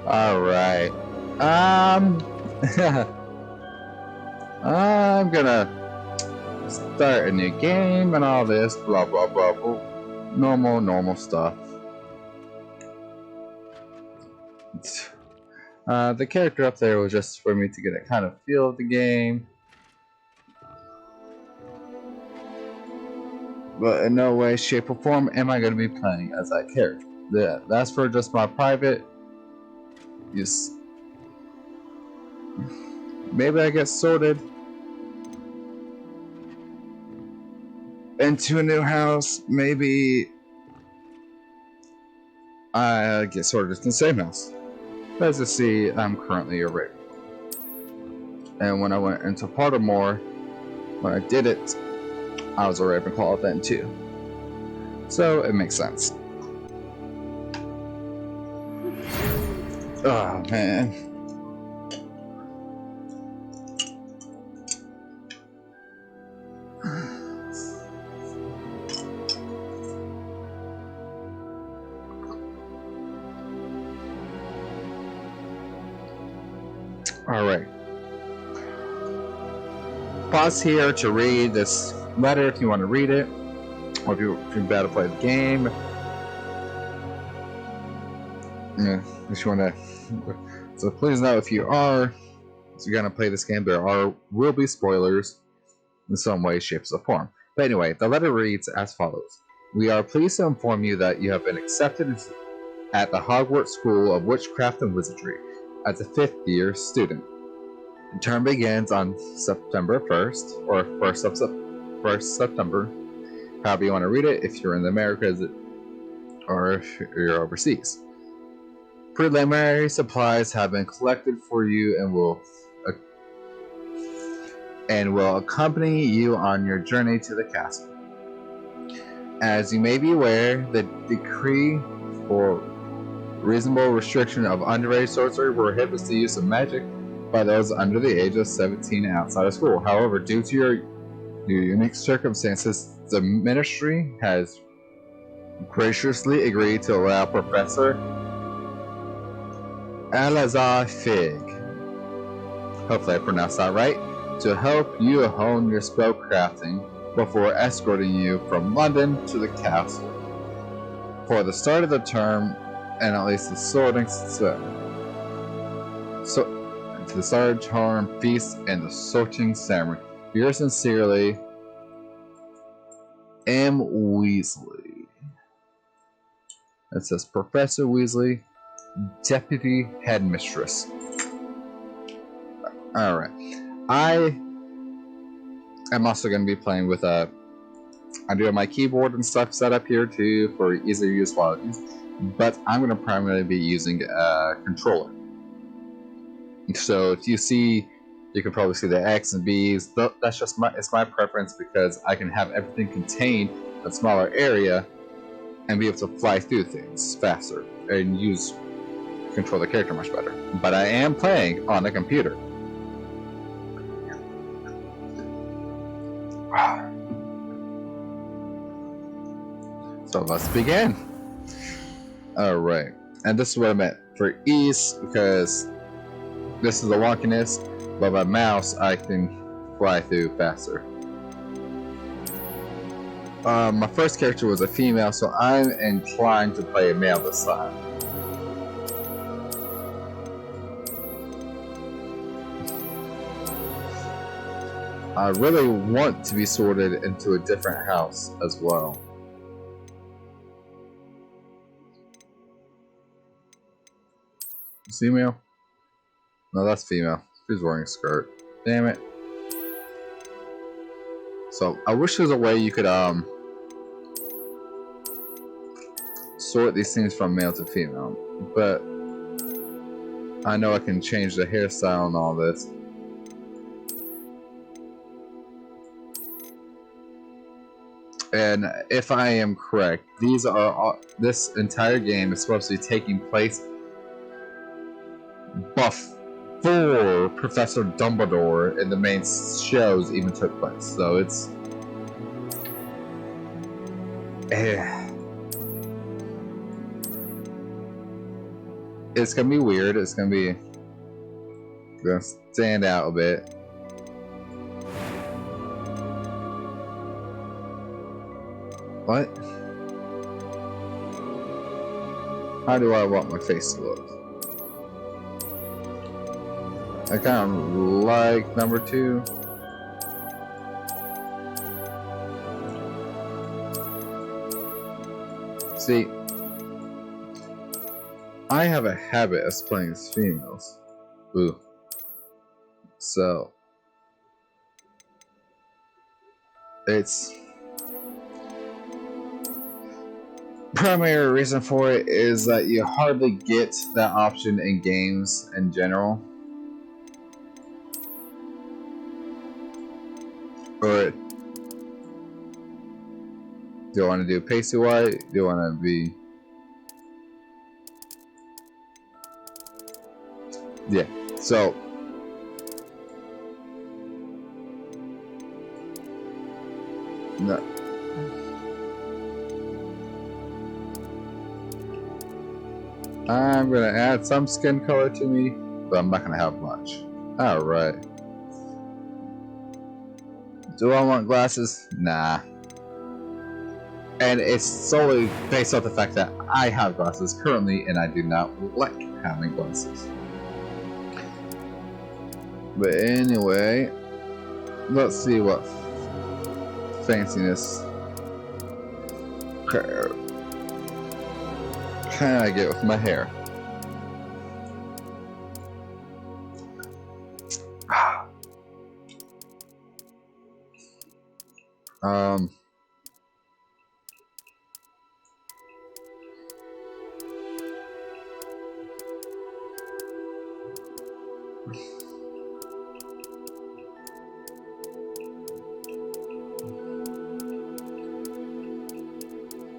All right. Um, I'm gonna start a new game and all this, blah blah blah blah. Normal stuff. The character up there was just for me to get a kind of feel of the game. But in no way, shape, or form am I going to be playing as that character. That's for just my private use. Maybe I get sorted into a new house. Maybe I get sorted in the same house. As you see, I'm currently a rape. And when I went into Baltimore, when I did it, I was a Ravenclaw then too. So it makes sense. Oh man. Alright. Pause here to read this letter if you want to read it, or if you're about to play the game. Yeah, if you want to. So please know if you're gonna play this game, will be spoilers in some way, shape, or form. But anyway, the letter reads as follows: We are pleased to inform you that you have been accepted at the Hogwarts School of Witchcraft and Wizardry as a 5th-year student. The term begins on September 1st, or 1st September, however you want to read it, if you're in the Americas or if you're overseas. Preliminary supplies have been collected for you and will accompany you on your journey to the castle. As you may be aware, the decree for reasonable restriction of underage sorcery prohibits the use of magic by those under the age of 17 and outside of school. However, due to your unique circumstances, the ministry has graciously agreed to allow Professor Alazar Fig, hopefully I pronounced that right, to help you hone your spellcrafting before escorting you from London to the castle for the start of the term and at least the sorting to the start of term feast and the sorting ceremony. Yours sincerely, M. Weasley. It says Professor Weasley, Deputy Headmistress. Alright. I am also going to be playing with I do have my keyboard and stuff set up here too for easier use while I use, but I'm going to primarily be using a controller. So if you see, you can probably see the X and B's. That's just it's my preference because I can have everything contained in a smaller area and be able to fly through things faster and control the character much better. But I am playing on a computer. So let's begin. Alright. And this is what I meant for ease, because this is the wonkiness, but by mouse I can fly through faster. My first character was a female, so I'm inclined to play a male this time. I really want to be sorted into a different house as well. Female? No, that's female. She's wearing a skirt. Damn it. So, I wish there was a way you could, sort these things from male to female. But I know I can change the hairstyle and all this. And if I am correct, this entire game is supposed to be taking place before Professor Dumbledore in the main shows even took place. So it's it's gonna be weird. It's gonna stand out a bit. What? How do I want my face to look? I kind of like number 2. See, I have a habit of playing as females. Ooh. So, it's... primary reason for it is that you hardly get that option in games in general. Or do I want to do pasty white? Do I want to be... Yeah, so... No. I'm going to add some skin color to me, but I'm not going to have much. Alright. Do I want glasses? Nah. And it's solely based off the fact that I have glasses currently, and I do not like having glasses. But anyway, let's see what fanciness can I get with my hair.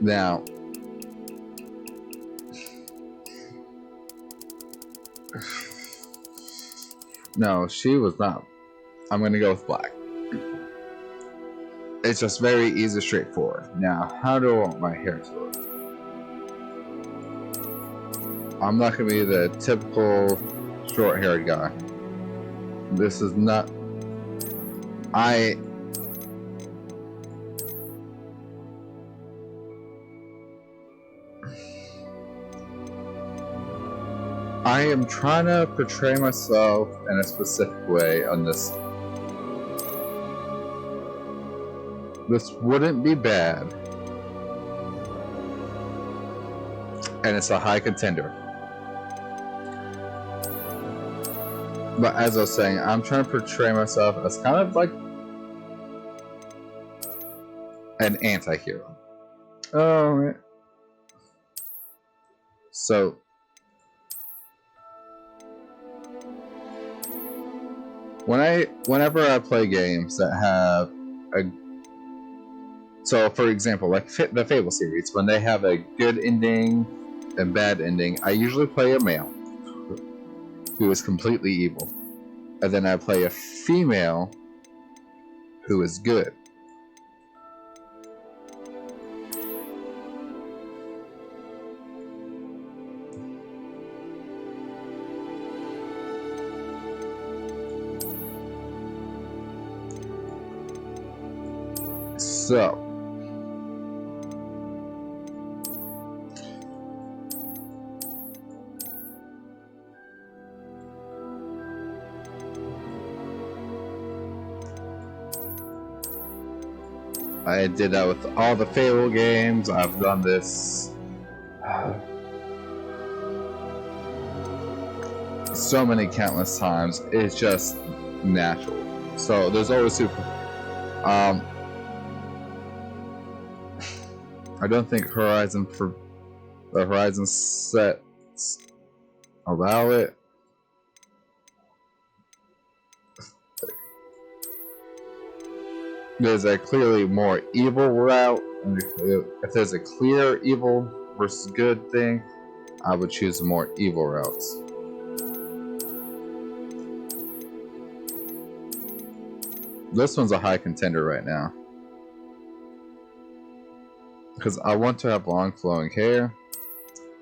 Now, no, she was not. I'm gonna go with black. It's just very easy, straightforward. Now, how do I want my hair to look? I'm not gonna be the typical short-haired guy. This is not... I am trying to portray myself in a specific way on this. This wouldn't be bad. And it's a high contender. But as I was saying, I'm trying to portray myself as kind of like an anti-hero. Oh, so whenever I play games that have a... So, for example, like the Fable series, when they have a good ending and bad ending, I usually play a male who is completely evil. And then I play a female who is good. So, I did that with all the Fable games. I've done this so many countless times. It's just natural. So there's always super... I don't think Horizon sets allow it. There's a clearly more evil route, and if there's a clear evil versus good thing, I would choose the more evil routes. This one's a high contender right now. Because I want to have long flowing hair.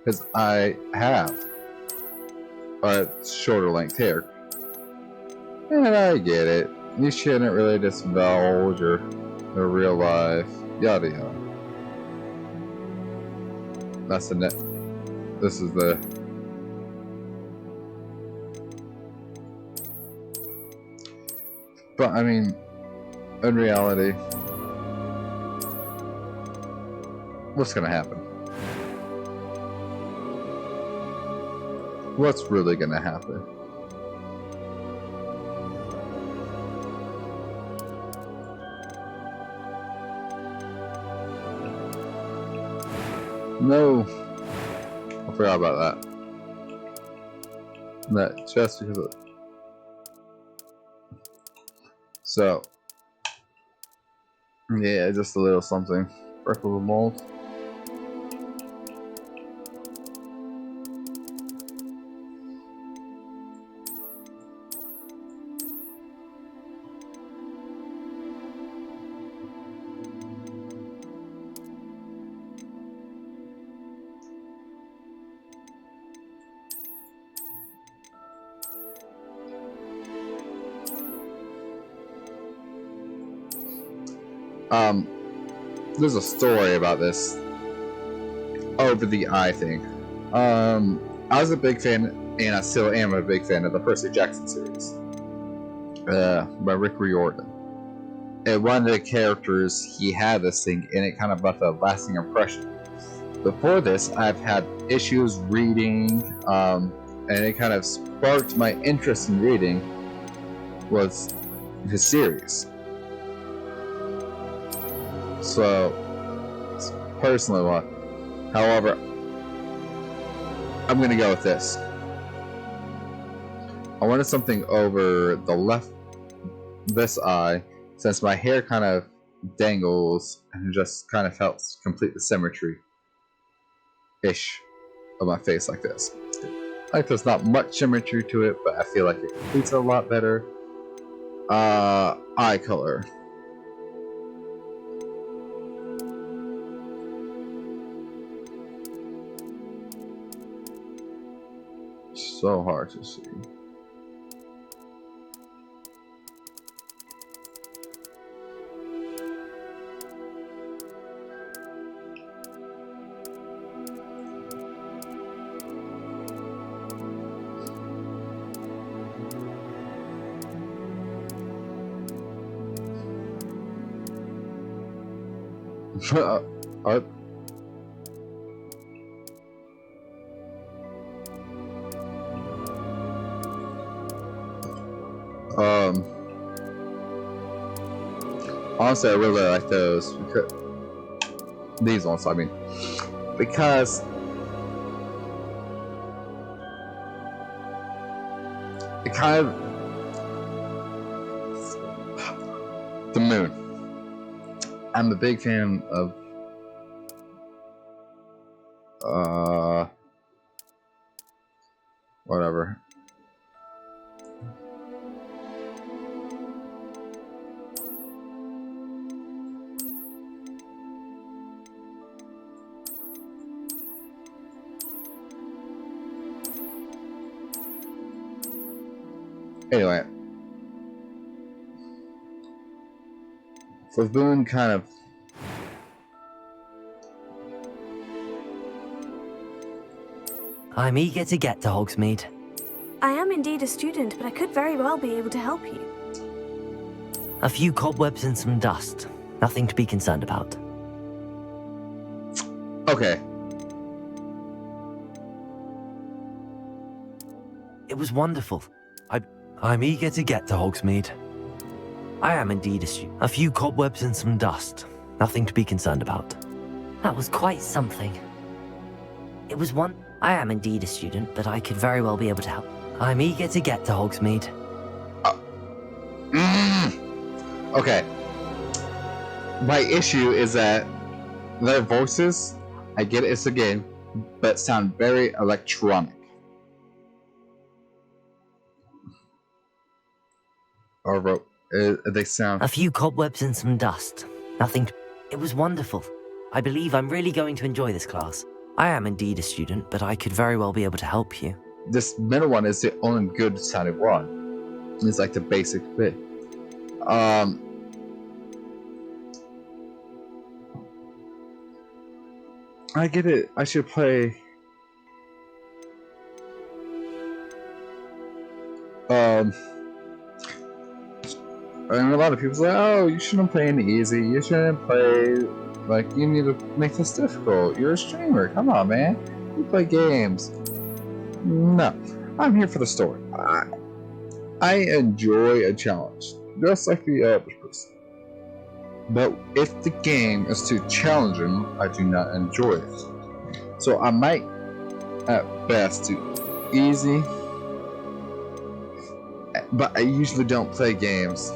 Because I have. shorter length hair. And I get it. You shouldn't really divulge your real life. Yada yada. That's the net. This is the. But I mean, in reality, what's gonna happen? What's really gonna happen? No, I forgot about that. That just because of. So, yeah, just a little something. Freckle the mold. There's a story about this over the eye thing. I was a big fan, and I still am a big fan of the Percy Jackson series by Rick Riordan. And one of the characters, he had this thing, and it kind of left a lasting impression. Before this, I've had issues reading, and it kind of sparked my interest in reading was his series. So, it's personally one. However, I'm going to go with this. I wanted something over the left, this eye, since my hair kind of dangles and just kind of helps complete the symmetry-ish of my face like this. Like there's not much symmetry to it, but I feel like it completes it a lot better. Eye color. So hard to see. Honestly, I really like those because these ones. I mean, because it kind of the moon. I'm a big fan of whatever. Anyway, so Boone kind of I'm eager to get to Hogsmeade. I am indeed a student, but I could very well be able to help you. A few cobwebs and some dust. Nothing to be concerned about. okay. It was wonderful. I'm eager to get to Hogsmeade. I am indeed a student. A few cobwebs and some dust. Nothing to be concerned about. That was quite something. It was one. I am indeed a student, but I could very well be able to help. I'm eager to get to Hogsmeade. Okay. My issue is that their voices, I get it's a game, but sound very electronic. Or they sound. A few cobwebs and some dust. Nothing. It was wonderful. I believe I'm really going to enjoy this class. I am indeed a student, but I could very well be able to help you. this middle one is the only good sounding one. It's like the basic bit. I get it. I should play. And a lot of people say, "Oh, you shouldn't play any easy. You shouldn't play like you need to make this difficult. You're a streamer. Come on, man. You play games." No, I'm here for the story. I enjoy a challenge, just like the average person. But if the game is too challenging, I do not enjoy it. So I might, at best, do easy. But I usually don't play games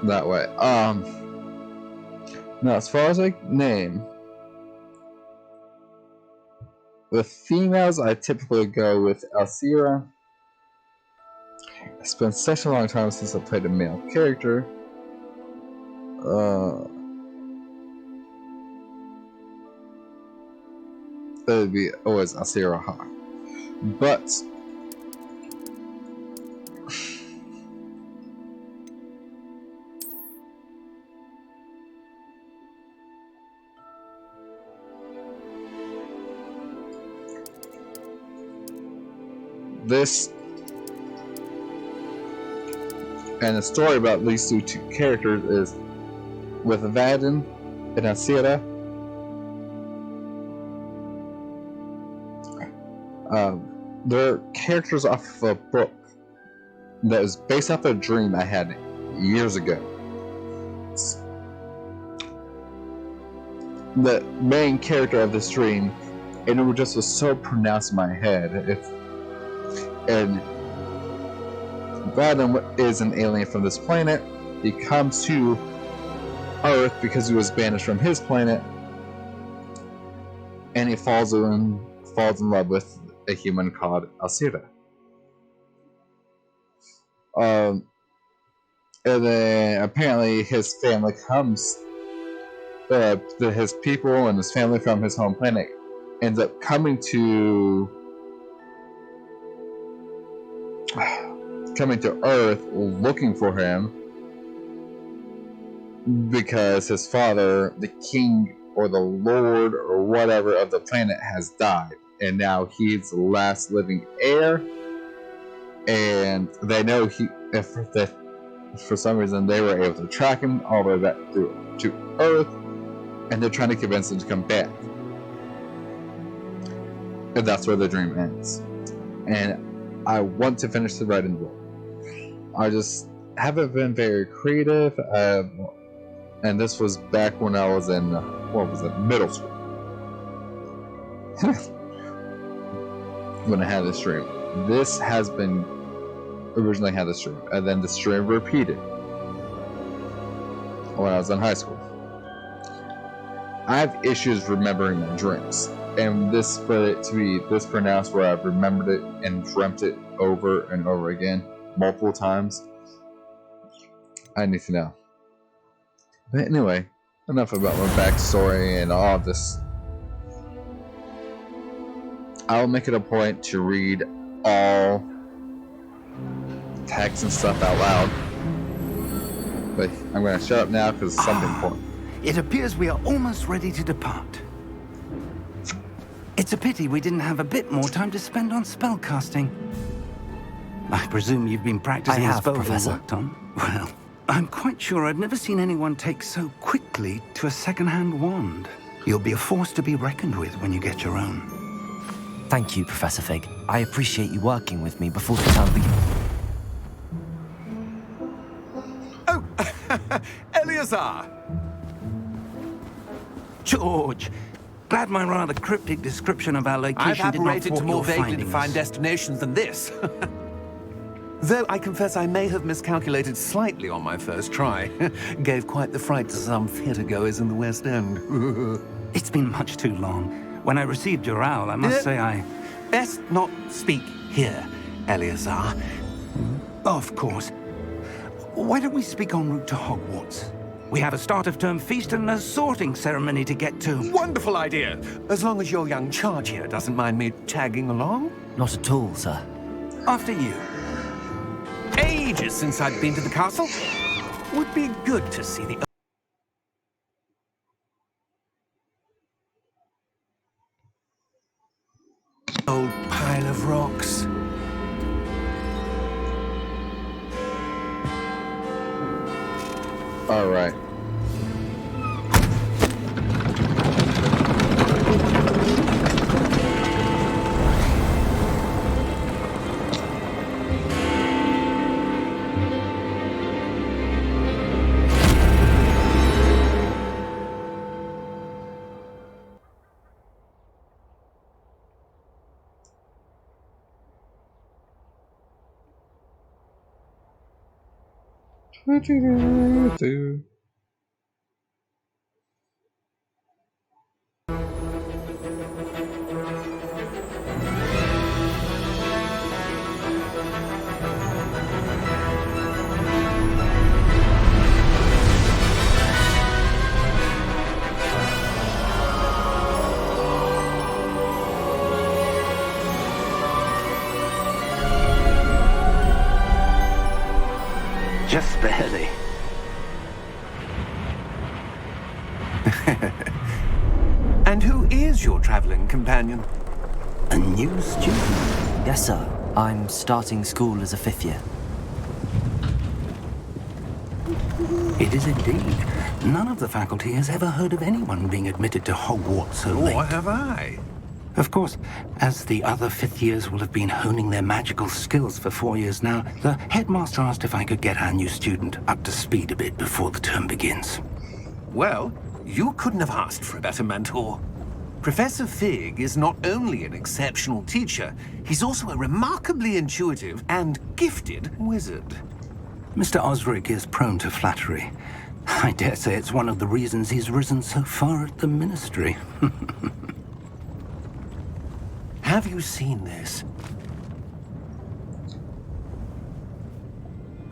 that way. Now, as far as I name, the females, I typically go with Alcira. It's been such a long time since I played a male character. It would be always Alcira Hawk. But this and the story about these two characters is with Vadin and Alcira. They're characters off of a book that was based off a dream I had years ago. The main character of this dream, and it just was so pronounced in my head. And Vadin is an alien from this planet. He comes to Earth because he was banished from his planet, and he falls in love with a human called Alcira. And then apparently his family comes, his people and his family from his home planet ends up coming to Earth looking for him because his father, the king or the lord or whatever of the planet, has died, and now he's the last living heir. And they know for some reason they were able to track him all the way back to Earth, and they're trying to convince him to come back. And that's where the dream ends. And I want to finish the writing book. I just haven't been very creative, and this was back when I was in middle school when I had this dream. This has been originally had this dream, and then this dream repeated when I was in high school. I have issues remembering my dreams, and this for it to be this pronounced where I've remembered it and dreamt it over and over again multiple times, I need to know. But anyway, enough about my backstory and all of this. I'll make it a point to read all text and stuff out loud. But I'm going to shut up now because it's something important. It appears we are almost ready to depart. It's a pity we didn't have a bit more time to spend on spellcasting. I presume you've been practicing I the spells you Professor. worked on? Well, I'm quite sure I've never seen anyone take so quickly to a second-hand wand. You'll be a force to be reckoned with when you get your own. Thank you, Professor Fig. I appreciate you working with me before the term begins. Oh, Eleazar! George, glad my rather cryptic description of our location I've did not apparated thwart to more your vaguely findings. defined destinations than this. Though I confess I may have miscalculated slightly on my first try. Gave quite the fright to some theatre-goers in the West End. It's been much too long. When I received your owl, I must say I... Best not speak here, Eleazar. Of course. Why don't we speak en route to Hogwarts? We have a start-of-term feast and a sorting ceremony to get to. Wonderful idea! As long as your young charge here doesn't mind me tagging along. Not at all, sir. After you. Ages since I've been to the castle. Would be good to see the old pile of rocks. All right. Do. Just barely. And who is your traveling companion? A new student. Yes, sir. I'm starting school as a 5th year. It is indeed. None of the faculty has ever heard of anyone being admitted to Hogwarts so late. Or have I? Of course, as the other 5th years will have been honing their magical skills for 4 years now, the headmaster asked if I could get our new student up to speed a bit before the term begins. Well, you couldn't have asked for a better mentor. Professor Fig is not only an exceptional teacher, he's also a remarkably intuitive and gifted wizard. Mr. Osric is prone to flattery. I dare say it's one of the reasons he's risen so far at the ministry. Have you seen this?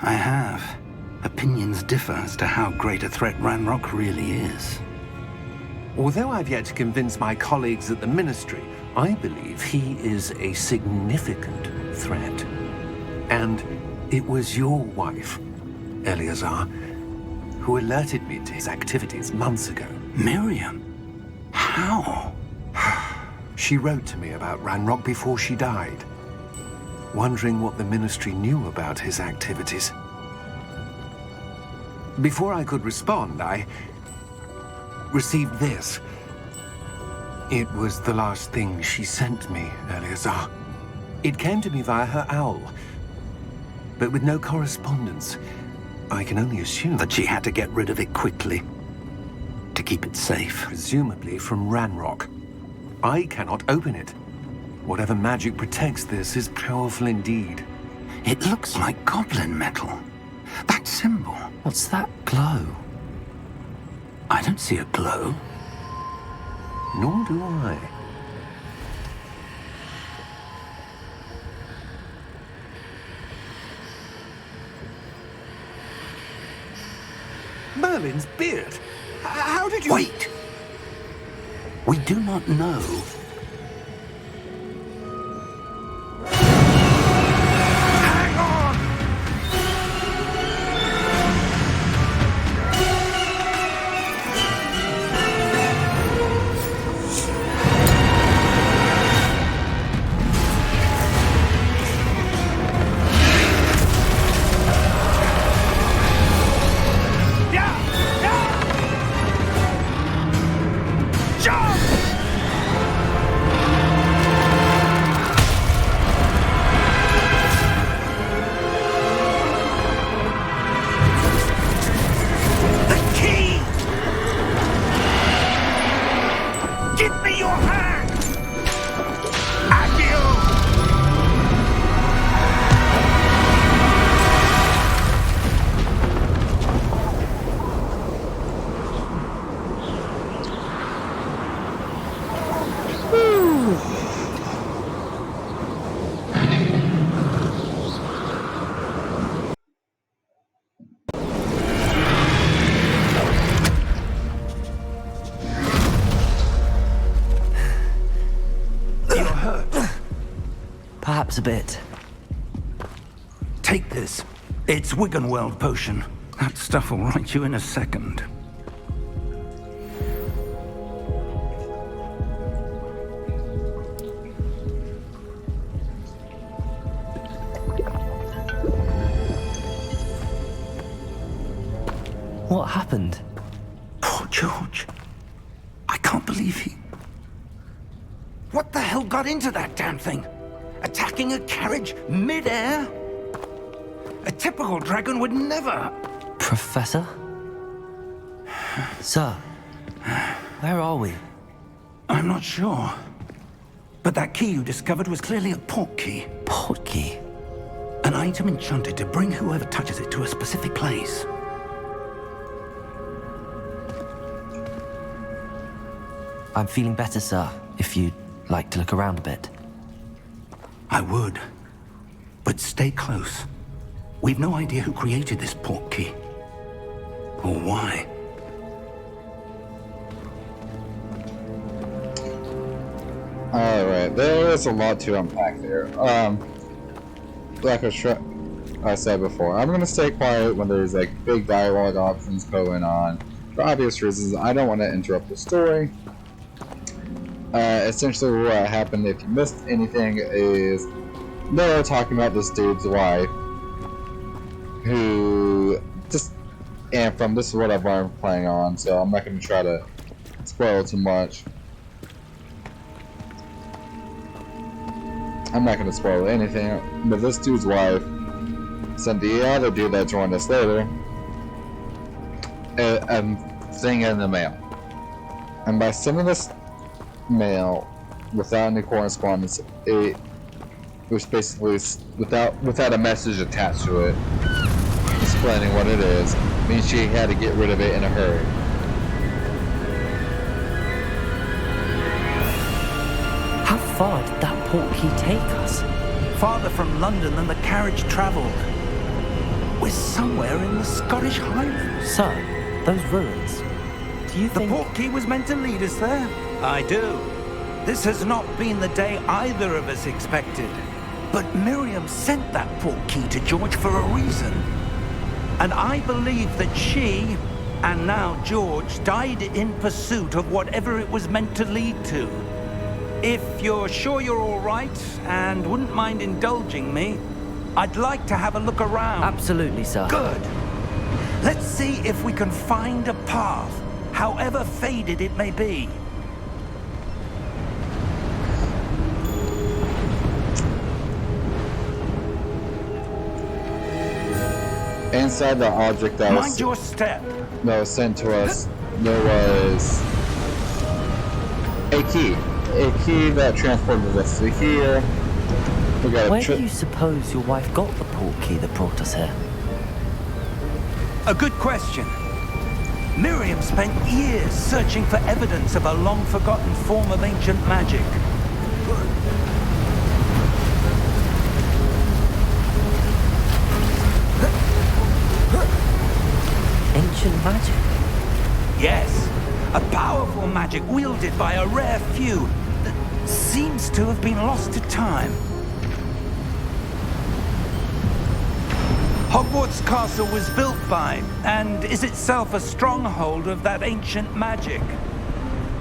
I have. Opinions differ as to how great a threat Ranrock really is. Although I've yet to convince my colleagues at the Ministry, I believe he is a significant threat. And it was your wife, Eleazar, who alerted me to his activities months ago. Miriam? How? She wrote to me about Ranrock before she died, wondering what the Ministry knew about his activities. Before I could respond, I received this. It was the last thing she sent me, Eleazar. It came to me via her owl, but with no correspondence. I can only assume That she had to get rid of it quickly to keep it safe. presumably from Ranrock. I cannot open it. Whatever magic protects this is powerful indeed. It looks like goblin metal. That symbol. What's that glow? I don't see a glow. Nor do I. Merlin's beard. How did you... Wait! We do not know. Hang on! Yeah! Yeah! Jump! perhaps a bit. Take this. It's Wiggenweld potion. That stuff will right you in a second. What happened? Poor George. I can't believe he... What the hell got into that damn thing? Attacking a carriage mid-air? A typical dragon would never... Professor? Sir, where are we? I'm not sure. But that key you discovered was clearly a port key. Port key? An item enchanted to bring whoever touches it to a specific place. I'm feeling better, sir, if you'd like to look around a bit. I would. But stay close. We've no idea who created this port key. Or why. Alright, there is a lot to unpack there. Like I said before, I'm gonna stay quiet when there's like big dialogue options going on. For obvious reasons, I don't want to interrupt the story. Essentially what happened, if you missed anything, is they're talking about this dude's wife, who just, and from this is what I've learned playing on, so I'm not going to try to spoil too much. I'm not going to spoil anything, but this dude's wife sent the other dude that joined us later a thing in the mail. And by sending this mail without any correspondence, it was basically without a message attached to it explaining what it is, means she had to get rid of it in a hurry. How far did that port key take us? Farther from London than the carriage travelled. We're somewhere in the Scottish Highlands. Sir, those ruins. Do you The think... port key was meant to lead us there? I do. This has not been the day either of us expected. But Miriam sent that port key to George for a reason. And I believe that she, and now George, died in pursuit of whatever it was meant to lead to. If you're sure you're all right, and wouldn't mind indulging me, I'd like to have a look around. Absolutely, sir. Good. Let's see if we can find a path, however faded it may be. Inside the object that Mind your step. was sent to us, there was a key that transported us to here. We got Where do you suppose your wife got the port key that brought us here? A good question. Miriam spent years searching for evidence of a long-forgotten form of ancient magic. Ancient magic? Yes, a powerful magic wielded by a rare few that seems to have been lost to time. Hogwarts Castle was built by, and is itself a stronghold of that ancient magic.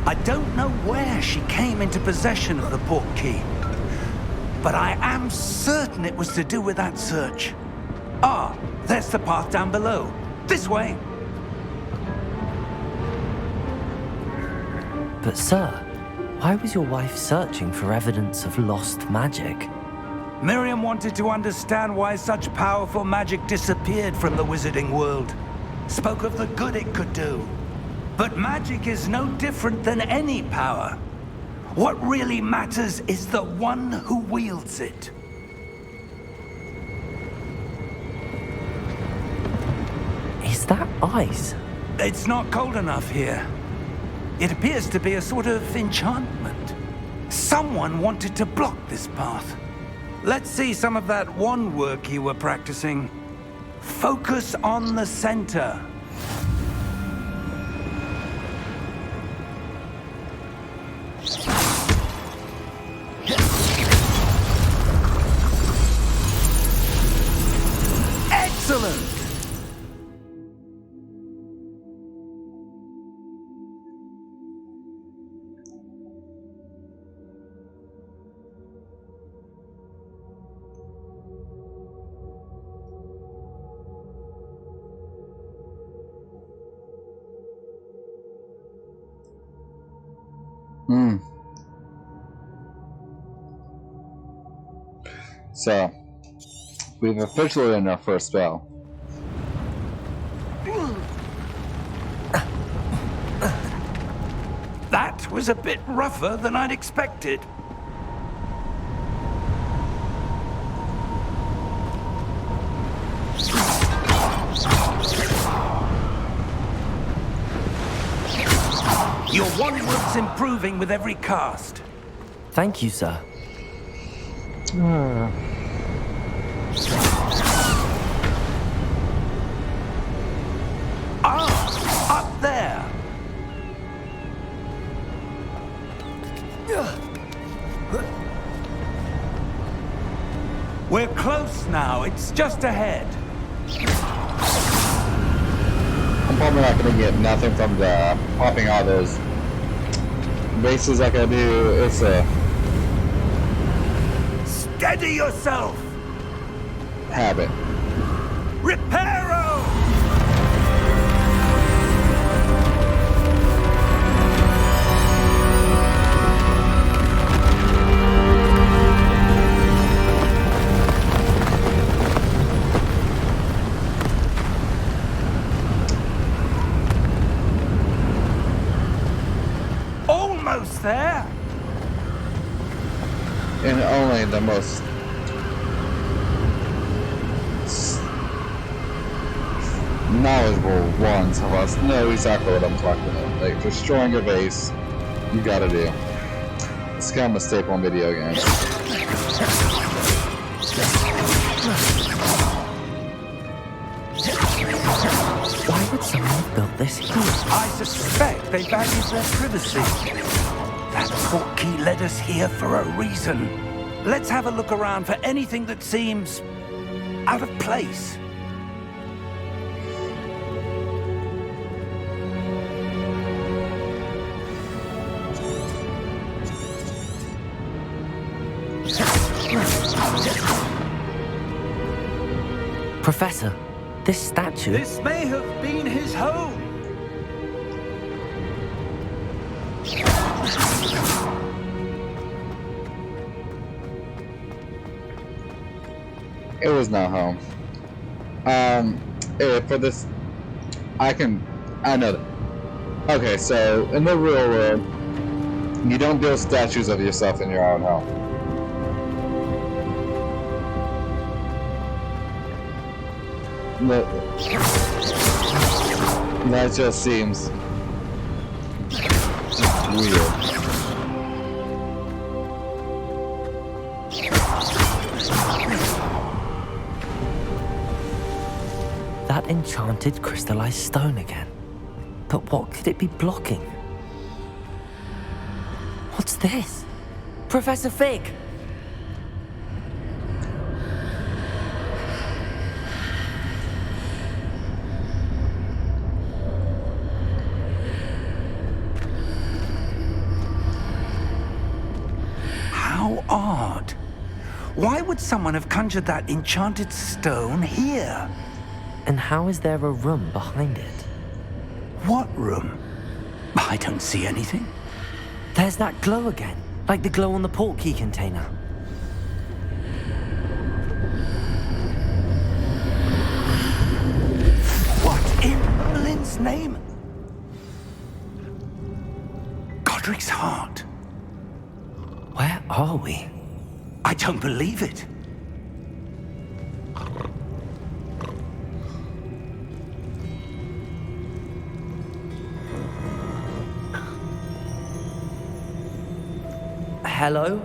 I don't know where she came into possession of the port key, but I am certain it was to do with that search. Ah, there's the path down below. This way. But sir, why was your wife searching for evidence of lost magic? Miriam wanted to understand why such powerful magic disappeared from the wizarding world. Spoke of the good it could do. But magic is no different than any power. What really matters is the one who wields it. Is that ice? It's not cold enough here. It appears to be a sort of enchantment. Someone wanted to block this path. Let's see some of that wand work you were practicing. Focus on the center. Hmm. So, we've officially done our first spell. That was a bit rougher than I'd expected. Your one-work's improving with every cast. Thank you, sir. Ah, up there. We're close now. It's just ahead. I'm probably not going to get nothing from the popping all those bases like I do. It's a Steady yourself. habit. Reparo! Almost there. And only the most knowledgeable ones of us know exactly what I'm talking about. Like, destroying a base, you gotta do. It's kind of a staple in video games. Why would someone have built this here? I suspect they valued their privacy. That portkey led us here for a reason. Let's have a look around for anything that seems out of place. Professor, this statue... This may have been his home. It was not home. For this, I know that. Okay, so in the real world, you don't build statues of yourself in your own home. That just seems weird. That enchanted crystallized stone again. But what could it be blocking? What's this? Professor Fig! How odd. Why would someone have conjured that enchanted stone here? And how is there a room behind it? What room? I don't see anything. There's that glow again, like the glow on the portkey container. What in Merlin's name? Godric's heart. Where are we? I don't believe it. Hello?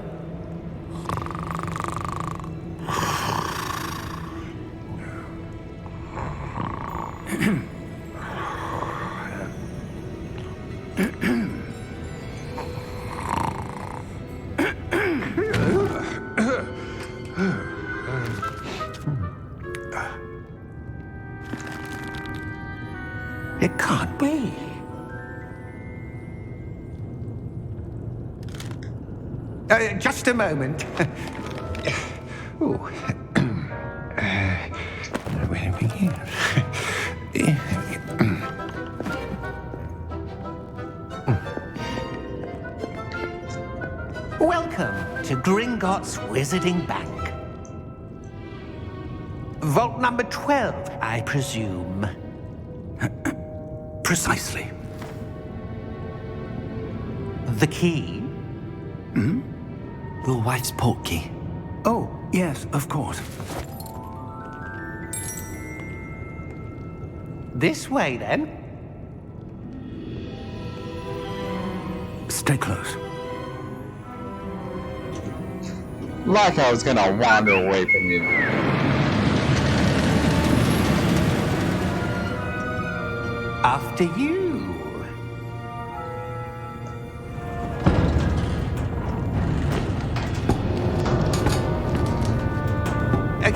It can't be. Just a moment. Ooh. Where are we here? Welcome to Gringotts Wizarding Bank. Vault number 12, I presume. Precisely. The key? Your wife's portkey. Oh, yes, of course. This way, then. Stay close. Like I was gonna wander away from you. After you.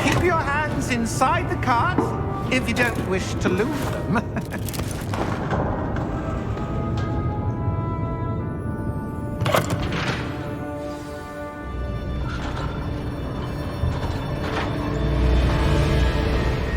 Keep your hands inside the cart if you don't wish to lose them.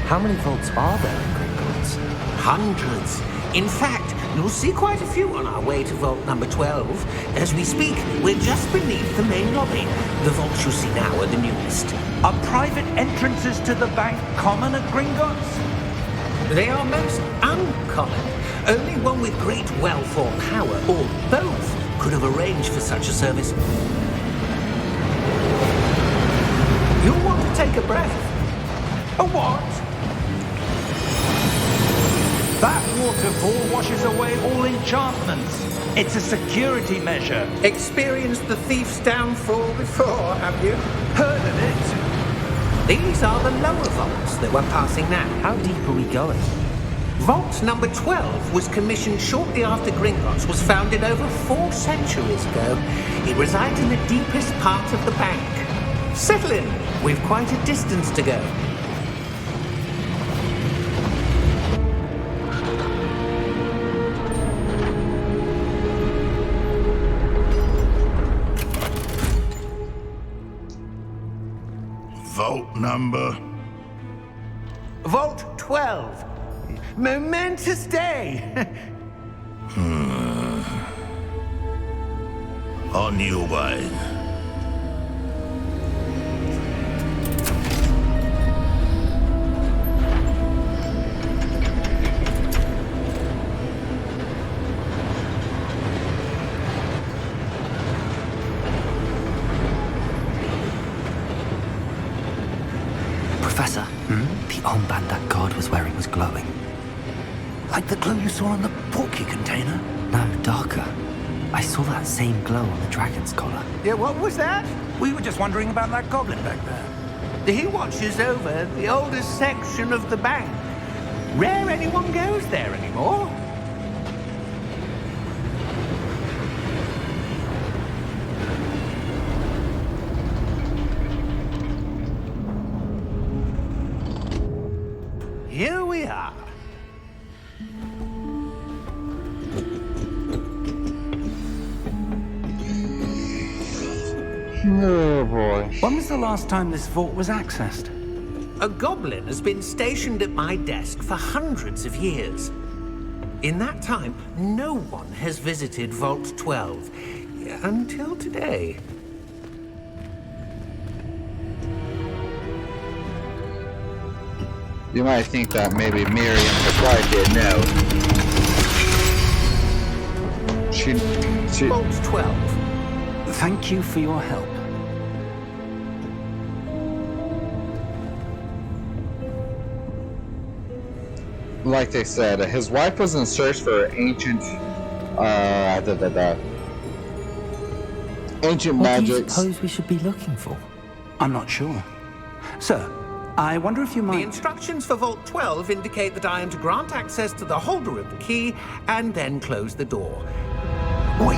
How many vaults are there in Gringotts? Hundreds. In fact, you'll see quite a few on our way to vault number 12. As we speak, we're just beneath the main lobby. The vaults you see now are the newest. Are private entrances to the bank common at Gringotts? They are most uncommon. Only one with great wealth or power, or both, could have arranged for such a service. You'll want to take a breath. A what? That waterfall washes away all enchantments. It's a security measure. Experienced the thief's downfall before, have you? Heard of it? These are the lower vaults that we're passing now. How deep are we going? Vault number 12 was commissioned shortly after Gringotts was founded over 4 centuries ago. It resides in the deepest part of the bank. Settle in. We've quite a distance to go. Vault number? Vault 12. Momentous day. On you, Wayne. Professor, the armband that guard was wearing was glowing. Like the glow you saw on the portkey container? No, darker. I saw that same glow on the dragon's collar. Yeah, what was that? We were just wondering about that goblin back there. He watches over the oldest section of the bank. Rare anyone goes there anymore. Here we are. Oh boy. When was the last time this vault was accessed? A goblin has been stationed at my desk for hundreds of years. In that time, no one has visited Vault 12 until today. You might think that maybe Miriam could why did know. She Vault 12. Thank you for your help. like they said, his wife was in search for ancient ancient What do you magics. suppose we should be looking for? I'm not sure. Sir, I wonder if you The might... instructions for Vault 12 indicate that I am to grant access to the holder of the key and then close the door. Wait!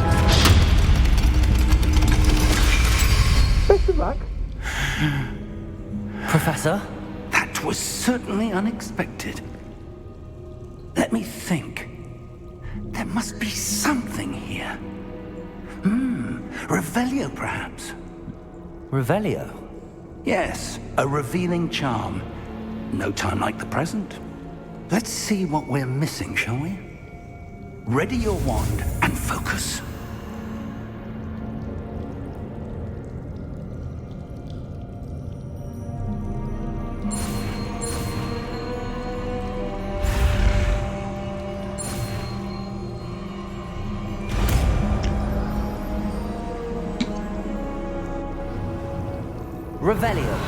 Best of luck. Professor? That was certainly unexpected. Let me think. There must be something here. Revelio, perhaps? Revelio? Yes, a revealing charm. No time like the present. Let's see what we're missing, shall we? Ready your wand and focus. Revelio.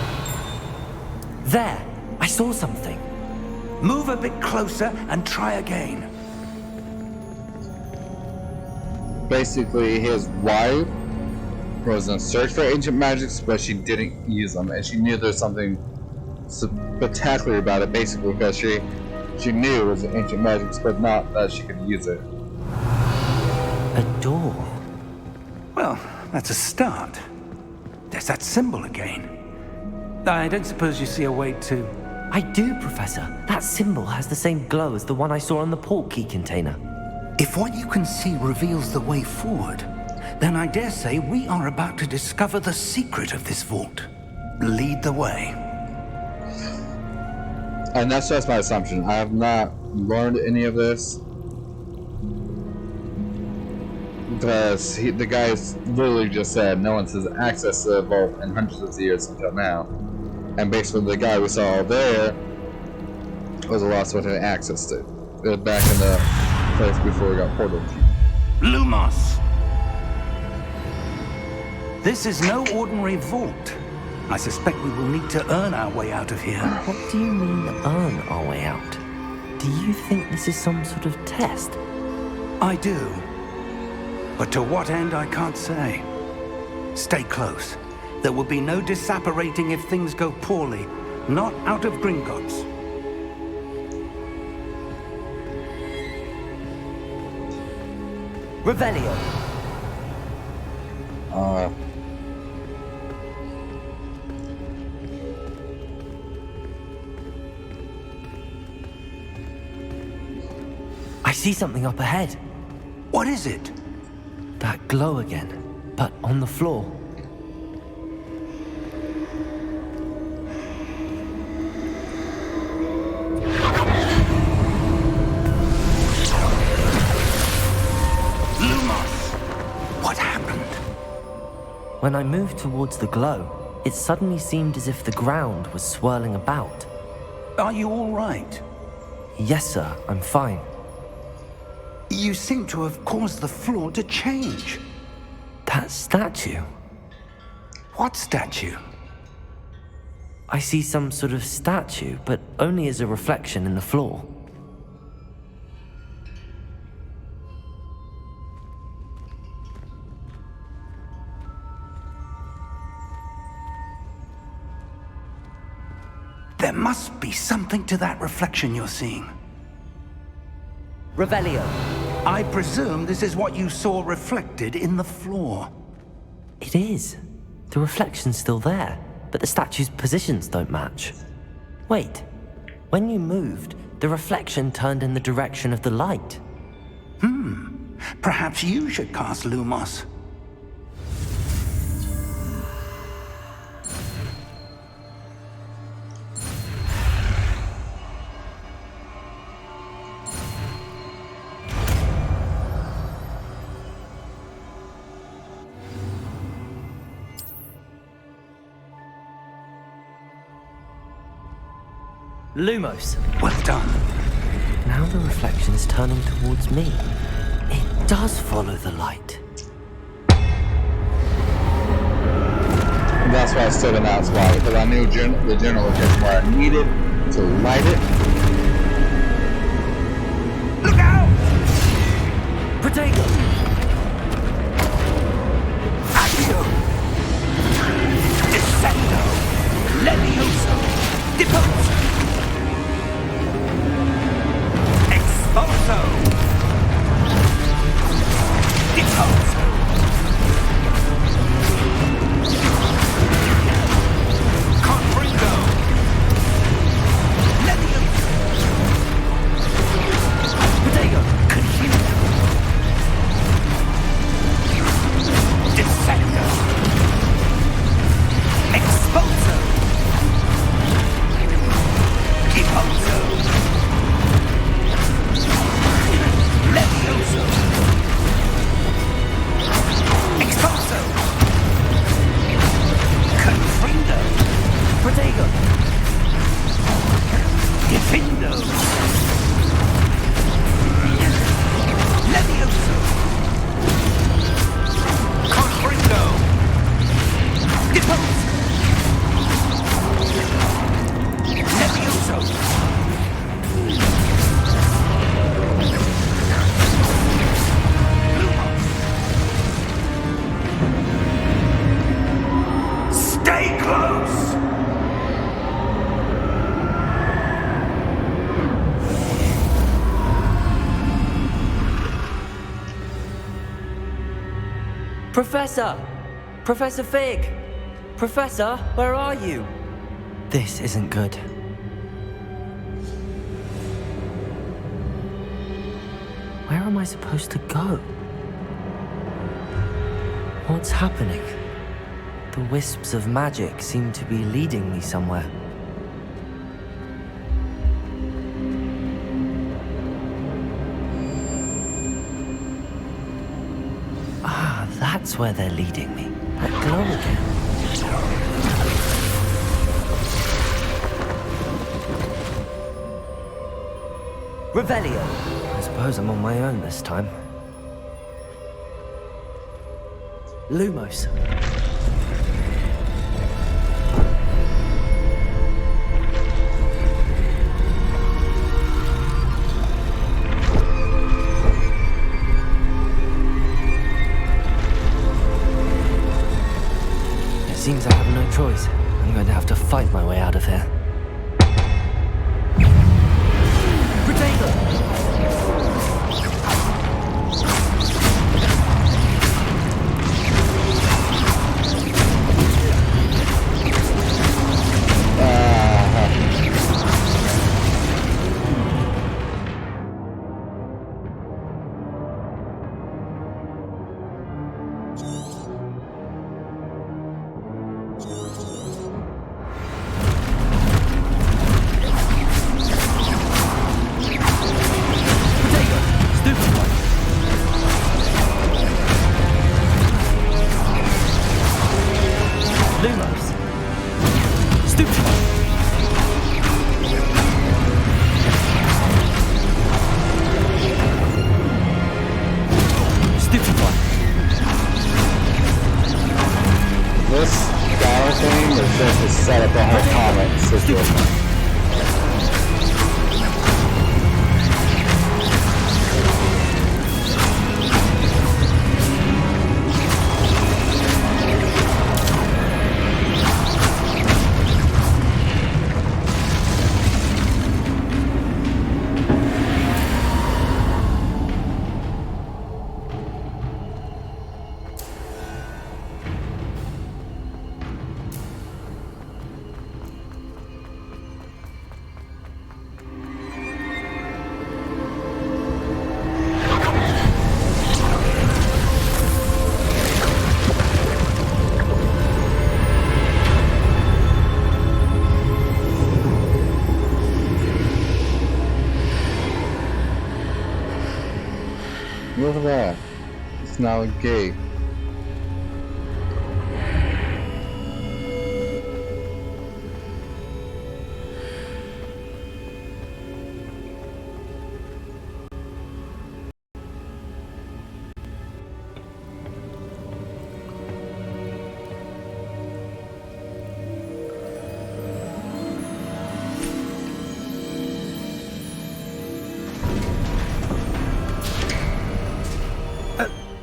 There, I saw something. Move a bit closer and try again. Basically, his wife was in search for ancient magics, but she didn't use them, and she knew there's something spectacular about it. Basically, because she knew it was ancient magics, but not that she could use it. A door. Well, that's a start. There's that symbol again. I don't suppose you see a way to... I do, Professor. That symbol has the same glow as the one I saw on the portkey container. If what you can see reveals the way forward, then I dare say we are about to discover the secret of this vault. Lead the way. And that's just my assumption. I have not learned any of this. Because the guy's literally just said no one has access to the vault in hundreds of years until now. And basically the guy we saw there was the last one who had access to it back in the place before we got portaled. Lumos! This is no ordinary vault. I suspect we will need to earn our way out of here. What do you mean, earn our way out? Do you think this is some sort of test? I do. But to what end, I can't say. Stay close. There will be no disapparating if things go poorly. Not out of Gringotts. Revelio. I see something up ahead. What is it? That glow again, but on the floor. What happened? When I moved towards the glow, it suddenly seemed as if the ground was swirling about. Are you all right? Yes, sir, I'm fine. You seem to have caused the floor to change. That statue. What statue? I see some sort of statue, but only as a reflection in the floor. There must be something to that reflection you're seeing. Revelio. I presume this is what you saw reflected in the floor. It is. The reflection's still there, but the statue's positions don't match. Wait. When you moved, the reflection turned in the direction of the light. Perhaps you should cast Lumos. Lumos. Well done. Now the reflection is turning towards me. It does follow the light. And that's why I stood in that spot, because I knew the general location where I needed to light it. Look out! Protego! Accio! Descendo! Levioso! Deposo! Expulso! Deposo! Confringo! Levioso! Professor! Professor Fig! Professor, where are you? This isn't good. Where am I supposed to go? What's happening? The wisps of magic seem to be leading me somewhere. Ah, that's where they're leading me. That glow again. Revelio. I suppose I'm on my own this time. Lumos. It seems I have no choice. I'm going to have to fight my way out of here. This battle thing is just to set up a whole comic situation. Look at that. It's now a gate.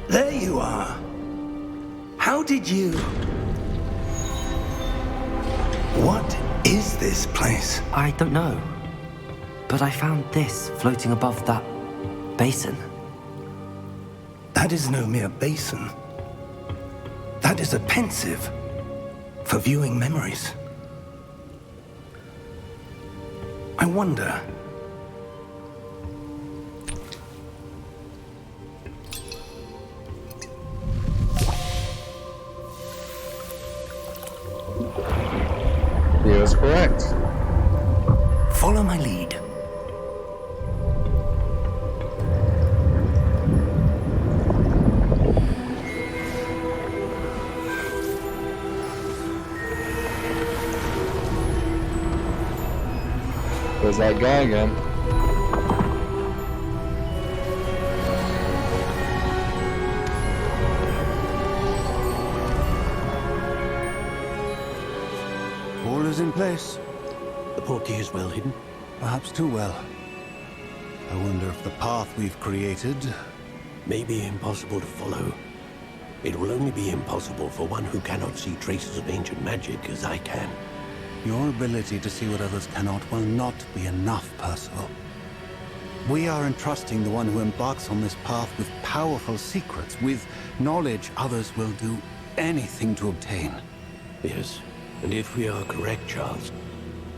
There you are. How did you... What is this place? I don't know. But I found this floating above that basin. That is no mere basin. That is a pensive for viewing memories. I wonder... He was correct. Follow my lead. There's that guy again. All is in place. The portkey is well hidden. Perhaps too well. I wonder if the path we've created may be impossible to follow. It will only be impossible for one who cannot see traces of ancient magic as I can. Your ability to see what others cannot will not be enough, Percival. We are entrusting the one who embarks on this path with powerful secrets, with knowledge others will do anything to obtain. Yes, and if we are correct, Charles,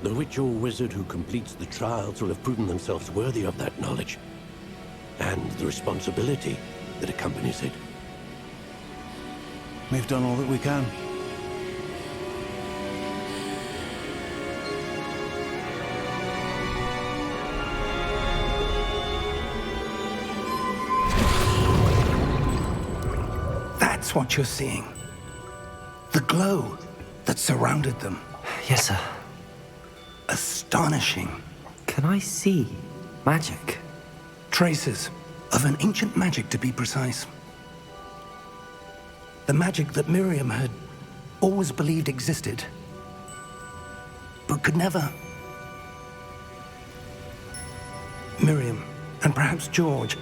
the witch or wizard who completes the trials will have proven themselves worthy of that knowledge, and the responsibility that accompanies it. We've done all that we can. That's what you're seeing. The glow that surrounded them. Yes, sir. Astonishing. Can I see magic? Traces of an ancient magic, to be precise. The magic that Miriam had always believed existed, but could never. Miriam, and perhaps George,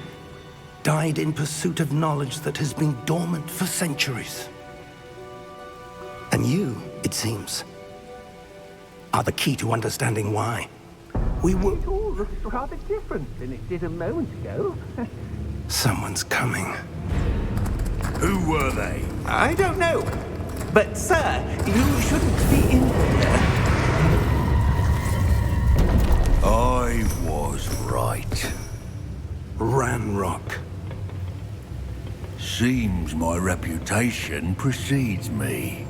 died in pursuit of knowledge that has been dormant for centuries. And you, it seems, are the key to understanding why. We were... It all looks rather different than it did a moment ago. Someone's coming. Who were they? I don't know. But, sir, you shouldn't be in here. I was right. Ranrock. Seems my reputation precedes me.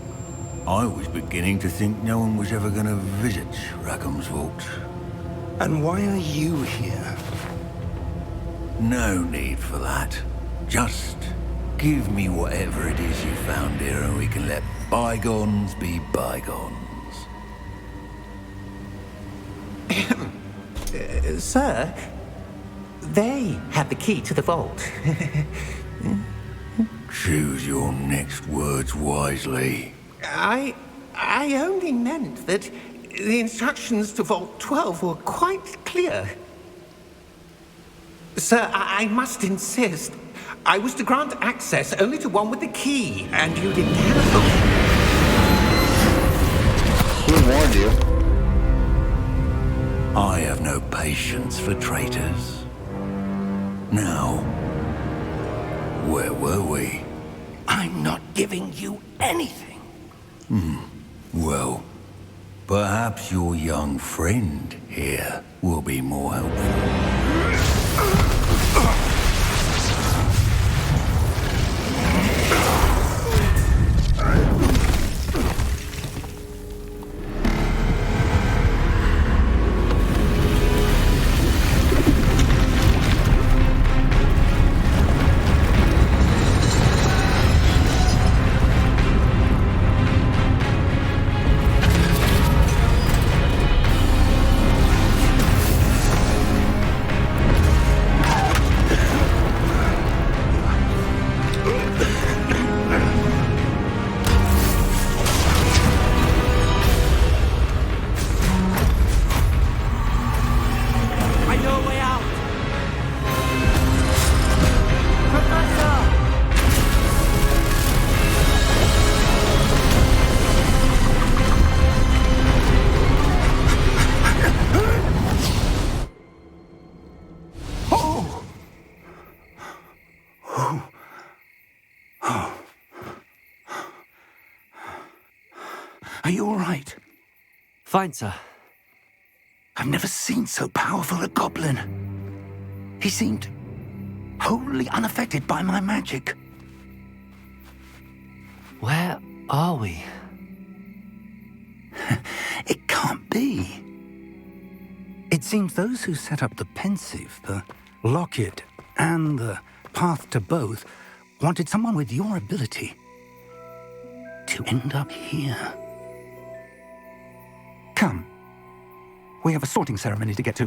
I was beginning to think no one was ever going to visit Rackham's vault. And why are you here? No need for that. Just give me whatever it is you found here and we can let bygones be bygones. Sir, they have the key to the vault. Choose your next words wisely. I only meant that the instructions to Vault 12 were quite clear. Sir, I must insist. I was to grant access only to one with the key, and you didn't have them. Who warned you? I have no patience for traitors. Now, where were we? I'm not giving you anything. Well, perhaps your young friend here will be more helpful. Are you all right? Fine, sir. I've never seen so powerful a goblin. He seemed wholly unaffected by my magic. Where are we? It can't be. It seems those who set up the pensive, the locket, and the path to both wanted someone with your ability to end up here. Come. We have a sorting ceremony to get to.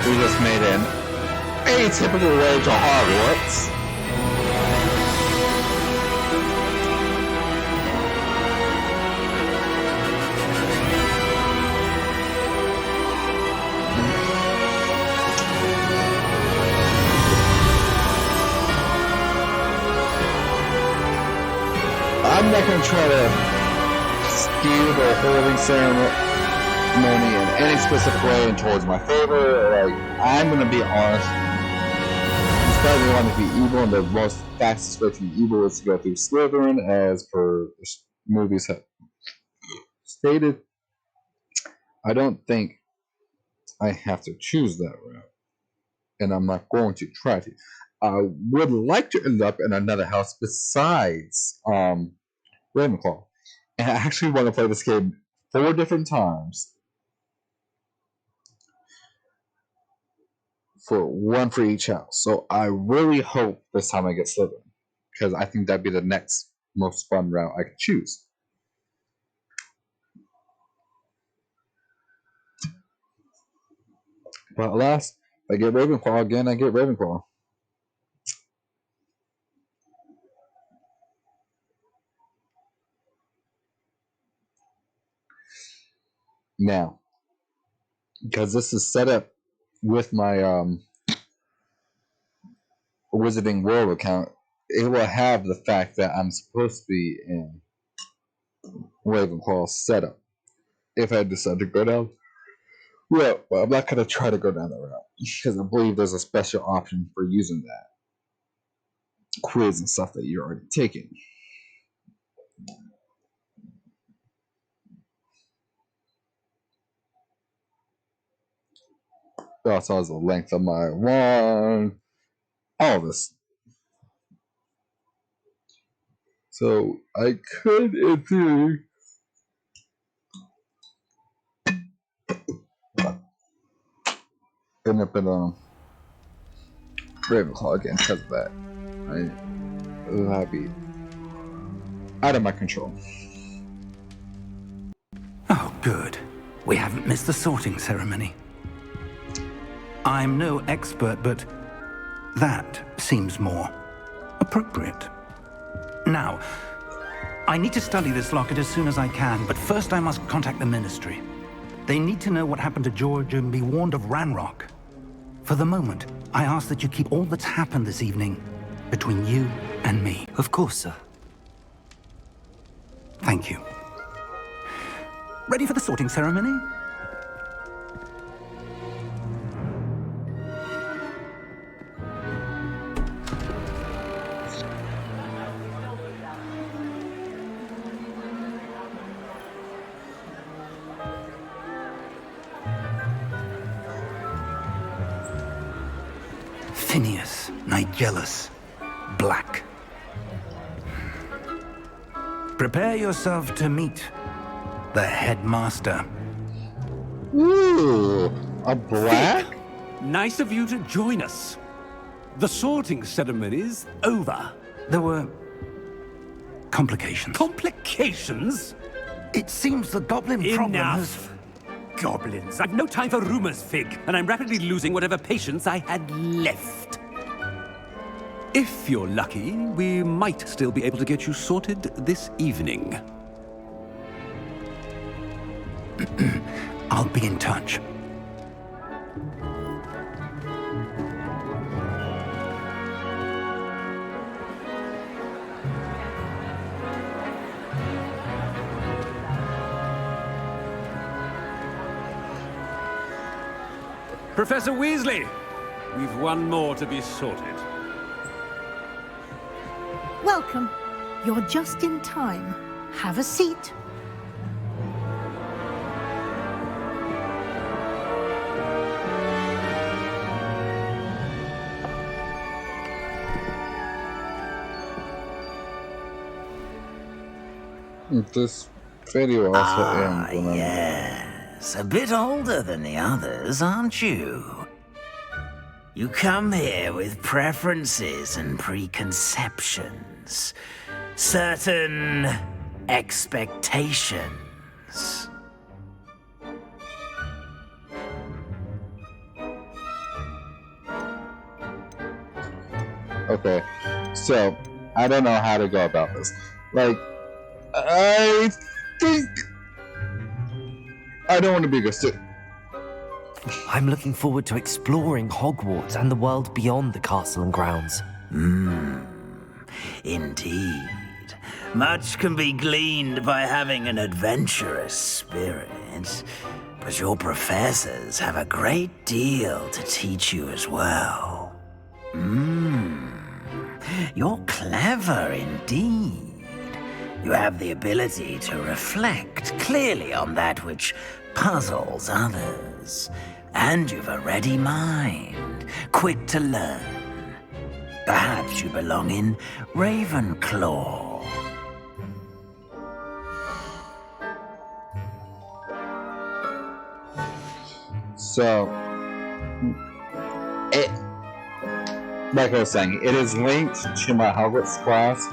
We just made an atypical way to Hogwarts. I'm not going to try to skew the holding ceremony in any specific way and towards my favor. Like, I'm going to be honest. Despite me wanting to be evil, and the most fastest way to be evil is to go through Slytherin, as per the movies have stated. I don't think I have to choose that route, and I'm not going to try to. I would like to end up in another house besides Ravenclaw, and I actually want to play this game 4 different times, for one for each house. So I really hope this time I get Slytherin, because I think that'd be the next most fun route I could choose. But alas, if I get Ravenclaw again, I get Ravenclaw. Now, because this is set up with my Wizarding World account, it will have the fact that I'm supposed to be in Ravenclaw setup. If I decide to go down, well, I'm not going to try to go down that route, because I believe there's a special option for using that quiz and stuff that you're already taking. It also has the length of my wand, all this. So I could, in theory, end up in Ravenclaw again because of that. That'd be out of my control. Oh, good. We haven't missed the sorting ceremony. I'm no expert, but that seems more appropriate. Now, I need to study this locket as soon as I can, but first I must contact the Ministry. They need to know what happened to George and be warned of Ranrock. For the moment, I ask that you keep all that's happened this evening between you and me. Of course, sir. Thank you. Ready for the sorting ceremony? Phineas, Nigellus, Black. Prepare yourself to meet the headmaster. Ooh, a black? Nice of you to join us. The sorting ceremony's over. There were complications. Complications? It seems the goblin problem has... Enough! Goblins. I've no time for rumors, Fig, and I'm rapidly losing whatever patience I had left. If you're lucky, we might still be able to get you sorted this evening. I'll be in touch. Professor Weasley, we've one more to be sorted. Welcome. You're just in time. Have a seat. This video also ends when Yes, a bit older than the others, aren't you? You come here with preferences and preconceptions, certain expectations. Okay, so I don't know how to go about this. Like, I think I don't want to be a good student. I'm looking forward to exploring Hogwarts and the world beyond the castle and grounds. Indeed. Much can be gleaned by having an adventurous spirit, but your professors have a great deal to teach you as well. You're clever indeed. You have the ability to reflect clearly on that which puzzles others. And you've a ready mind, quick to learn. Perhaps you belong in Ravenclaw. So, like I was saying, it is linked to my Hogwarts class.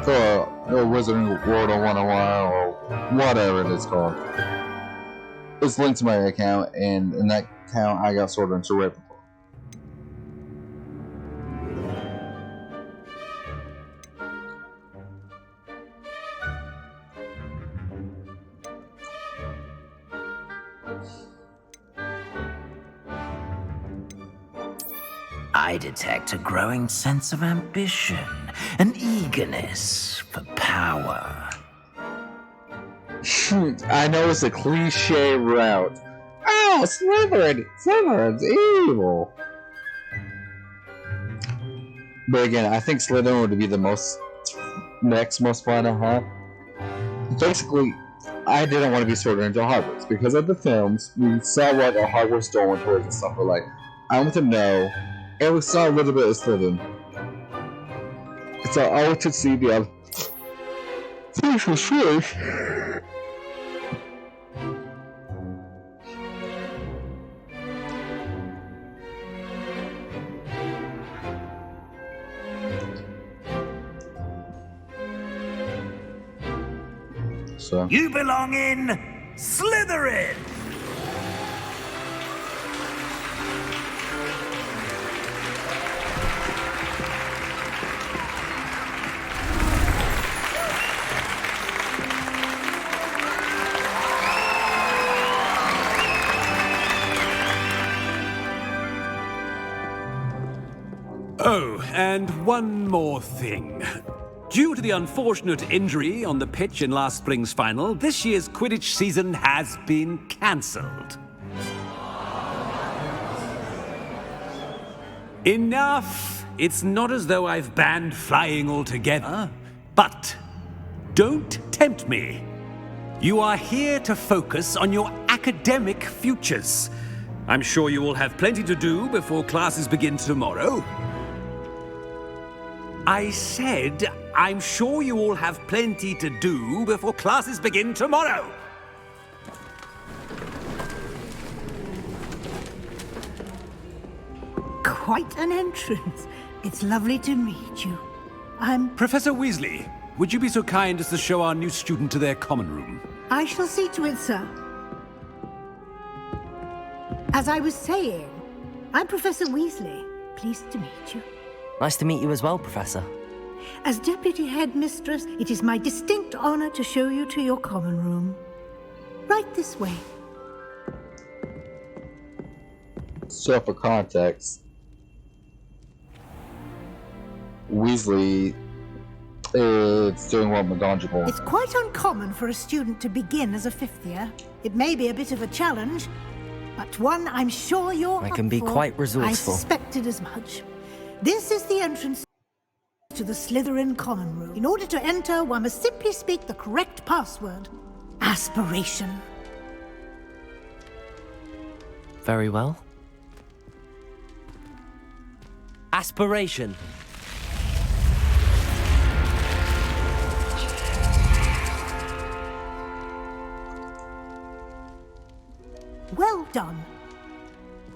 For Wizarding World 101 or whatever it is called. It's linked to my account, and in that account, I got sorted into Ravenclaw. I detect a growing sense of ambition, an eagerness for power. I know it's a cliche route. Oh, Slytherin! Slytherin's evil! But again, I think Slytherin would be the next most fun to have. Basically, I didn't want to be sorted into Hogwarts because of the films. We saw what a Hogwarts dormitories and stuff were like. I want to know, and we saw a little bit of Slytherin. So I want to see the other. So. You belong in Slytherin! Oh, and one more thing. Due to the unfortunate injury on the pitch in last spring's final, this year's Quidditch season has been cancelled. Enough! It's not as though I've banned flying altogether, but don't tempt me. You are here to focus on your academic futures. I'm sure you will have plenty to do before classes begin tomorrow. I said, I'm sure you all have plenty to do before classes begin tomorrow. Quite an entrance. It's lovely to meet you. Professor Weasley, would you be so kind as to show our new student to their common room? I shall see to it, sir. As I was saying, I'm Professor Weasley. Pleased to meet you. Nice to meet you as well, Professor. As Deputy Headmistress, it is my distinct honor to show you to your common room. Right this way. So for context, Weasley is doing well McGonagall. It's quite uncommon for a student to begin as a fifth year. It may be a bit of a challenge, but one I'm sure you're I can be quite resourceful. I suspected as much. This is the entrance to the Slytherin common room. In order to enter, one must simply speak the correct password. Aspiration. Very well. Aspiration. Well done.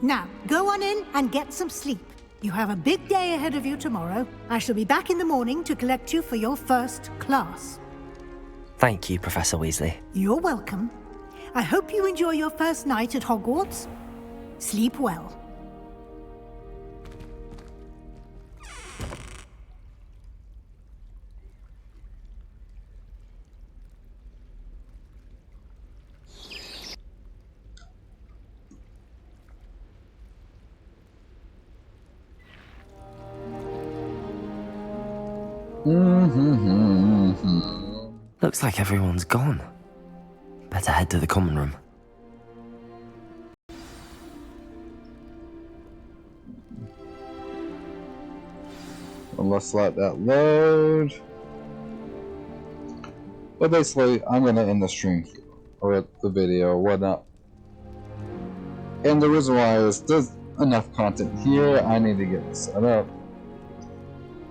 Now, go on in and get some sleep. You have a big day ahead of you tomorrow. I shall be back in the morning to collect you for your first class. Thank you, Professor Weasley. You're welcome. I hope you enjoy your first night at Hogwarts. Sleep well. Looks like everyone's gone. Better head to the common room. Well, let's let that load. But basically, I'm gonna end the stream here, or the video, or whatnot. And the reason why is there's enough content here. I need to get this set up.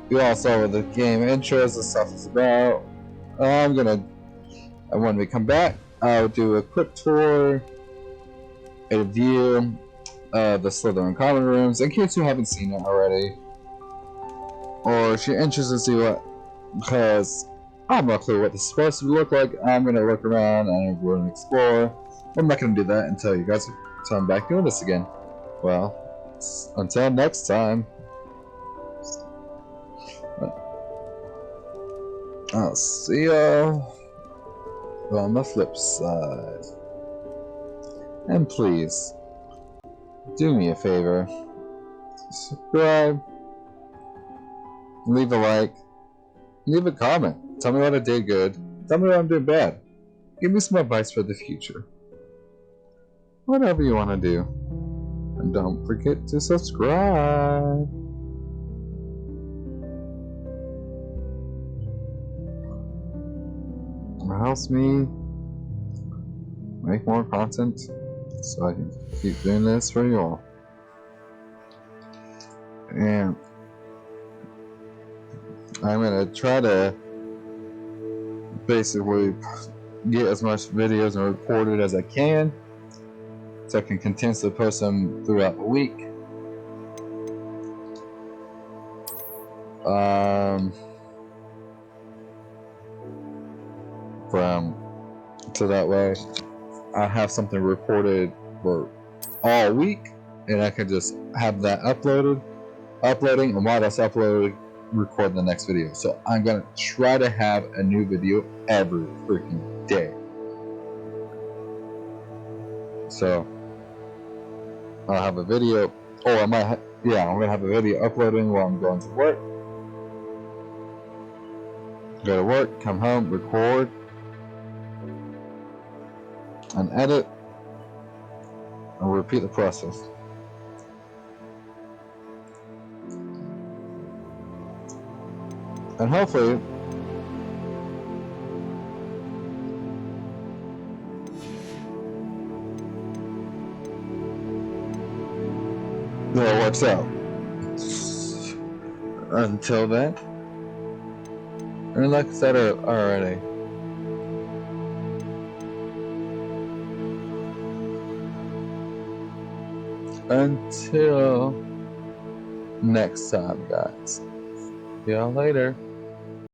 You all saw what the game intros and stuff is about. When we come back, I'll do a quick tour, a review of the Slytherin common rooms, in case you haven't seen it already. Or if you're interested to see what, because I have no clue what this is supposed to look like. I'm gonna look around and I'm going to explore. I'm not gonna do that until you guys come back doing this again. Well, until next time. I'll see y'all on the flip side. And please, do me a favor. Subscribe. Leave a like. Leave a comment. Tell me what I did good. Tell me what I'm doing bad. Give me some advice for the future. Whatever you want to do. And don't forget to subscribe. It helps me make more content so I can keep doing this for you all. And I'm gonna try to basically get as much videos and recorded as I can so I can continuously post them throughout the week. So that way I have something recorded for all week and I can just have that uploading, and while that's uploaded, record the next video. So I'm gonna try to have a new video every freaking day. So I'll have a video, or I'm gonna have a video uploading while I'm going to work. Go to work, come home, record, and edit, and repeat the process. And hopefully that works out. Until then, and like I said already, until next time, guys. See y'all later.